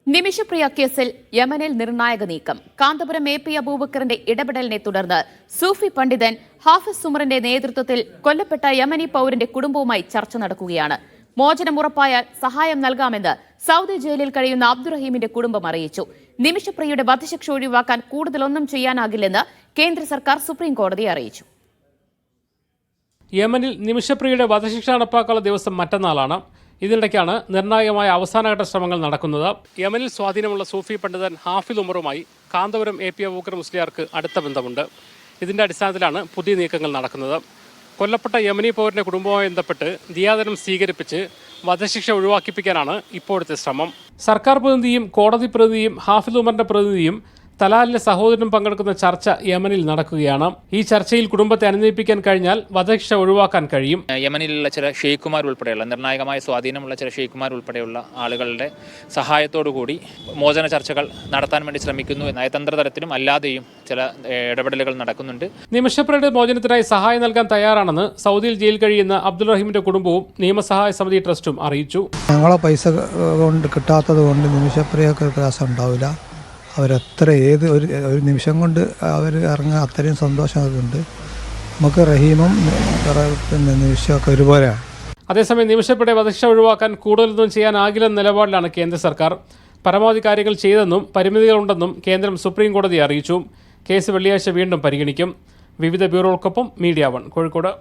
നിമിഷപ്രിയ കേസിൽ യമനിൽ നിർണായക നീക്കം. കാന്തപുരം AP അബൂബക്കറിന്റെ ഇടപെടലിനെ തുടർന്ന് സൂഫി പണ്ഡിതൻ ഹാഫിസ് ഉമറിന്റെ നേതൃത്വത്തിൽ കൊല്ലപ്പെട്ട യമനി പൌരന്റെ കുടുംബവുമായി ചർച്ച നടക്കുകയാണ്. മോചനം ഉറപ്പായാൽ സഹായം നൽകാമെന്ന് സൗദി ജയിലിൽ കഴിയുന്ന അബ്ദുറഹീമിന്റെ കുടുംബം അറിയിച്ചു. നിമിഷപ്രിയയുടെ വധശിക്ഷ ഒഴിവാക്കാൻ കൂടുതലൊന്നും ചെയ്യാനാകില്ലെന്ന് കേന്ദ്ര സർക്കാർ സുപ്രീം കോടതിയെ അറിയിച്ചു. യമനിൽ നിമിഷപ്രിയയുടെ വധശിക്ഷ നടപ്പാക്കാനുള്ള ദിവസം മറ്റന്നാളാണ്. ഇതിനിടയ്ക്കാണ് നിർണായകമായ അവസാനഘട്ട ശ്രമങ്ങൾ നടക്കുന്നത്. യമനിൽ സ്വാധീനമുള്ള സൂഫി പണ്ഡിതൻ ഹാഫിസ് ഉമറുമായി കാന്തപുരം AP അബൂബക്കർ മുസ്ലിയാർക്ക് അടുത്ത ബന്ധമുണ്ട്. ഇതിന്റെ അടിസ്ഥാനത്തിലാണ് പുതിയ നീക്കങ്ങൾ നടക്കുന്നത്. കൊല്ലപ്പെട്ട യമനി പൗരന്റെ കുടുംബവുമായി ബന്ധപ്പെട്ട് ദിയാദനം സ്വീകരിപ്പിച്ച് വധശിക്ഷ ഒഴിവാക്കിപ്പിക്കാനാണ് ഇപ്പോഴത്തെ ശ്രമം. സർക്കാർ പ്രതിനിധിയും കോടതി പ്രതിനിധിയും ഹാഫിസ് ഉമറിന്റെ പ്രതിനിധിയും തലാലിന്റെ സഹോദരനും പങ്കെടുക്കുന്ന ചർച്ച യമനിൽ നടക്കുകയാണ്. ഈ ചർച്ചയിൽ കുടുംബത്തെ അനുനയിപ്പിക്കാൻ കഴിഞ്ഞാൽ വധശിക്ഷ ഒഴിവാക്കാൻ കഴിയും. യമനിലുള്ള ചില ഷെയ്ഖുമാർ ഉൾപ്പെടെയുള്ള നിർണായകമായ സ്വാധീനമുള്ള ചില ഷെയ്ഖുമാർ ഉൾപ്പെടെയുള്ള ആളുകളുടെ സഹായത്തോടുകൂടി മോചന ചർച്ചകൾ നടത്താൻ വേണ്ടി ശ്രമിക്കുന്നു. നയതന്ത്ര തലത്തിലും അല്ലാതെയും ചില ഇടപെടലുകൾ നടക്കുന്നുണ്ട്. നിമിഷപ്രിയയുടെ മോചനത്തിനായി സഹായം നൽകാൻ തയ്യാറാണെന്ന് സൗദിയിൽ ജയിൽ കഴിയുന്ന അബ്ദുറഹീമിന്റെ കുടുംബവും നിയമസഹായ സമിതി ട്രസ്റ്റും അറിയിച്ചു. ഞങ്ങളെ പൈസ കൊണ്ട് കിട്ടാത്തത് കൊണ്ട് നിമിഷപ്രിയക്ക് പ്രയാസം ഉണ്ടാവില്ല. അവരെത്ര ഒരു നിമിഷം കൊണ്ട് അവർ ഇറങ്ങാൻ അത്രയും സന്തോഷമുണ്ട്. നമുക്ക് റഹീമും പിന്നെ നിമിഷമൊക്കെ ഒരുപോലെയാണ്. അതേസമയം നിമിഷപ്രിയയുടെ വധശിക്ഷ ഒഴിവാക്കാൻ കൂടുതലൊന്നും ചെയ്യാനാകില്ലെന്ന നിലപാടിലാണ് കേന്ദ്ര സർക്കാർ. പരമാവധി കാര്യങ്ങൾ ചെയ്തെന്നും പരിമിതികളുണ്ടെന്നും കേന്ദ്രം സുപ്രീം കോടതിയെ അറിയിച്ചു. കേസ് വെള്ളിയാഴ്ച വീണ്ടും പരിഗണിക്കും. വിവിധ ബ്യൂറോകൾക്കൊപ്പം മീഡിയ 1 കോഴിക്കോട്.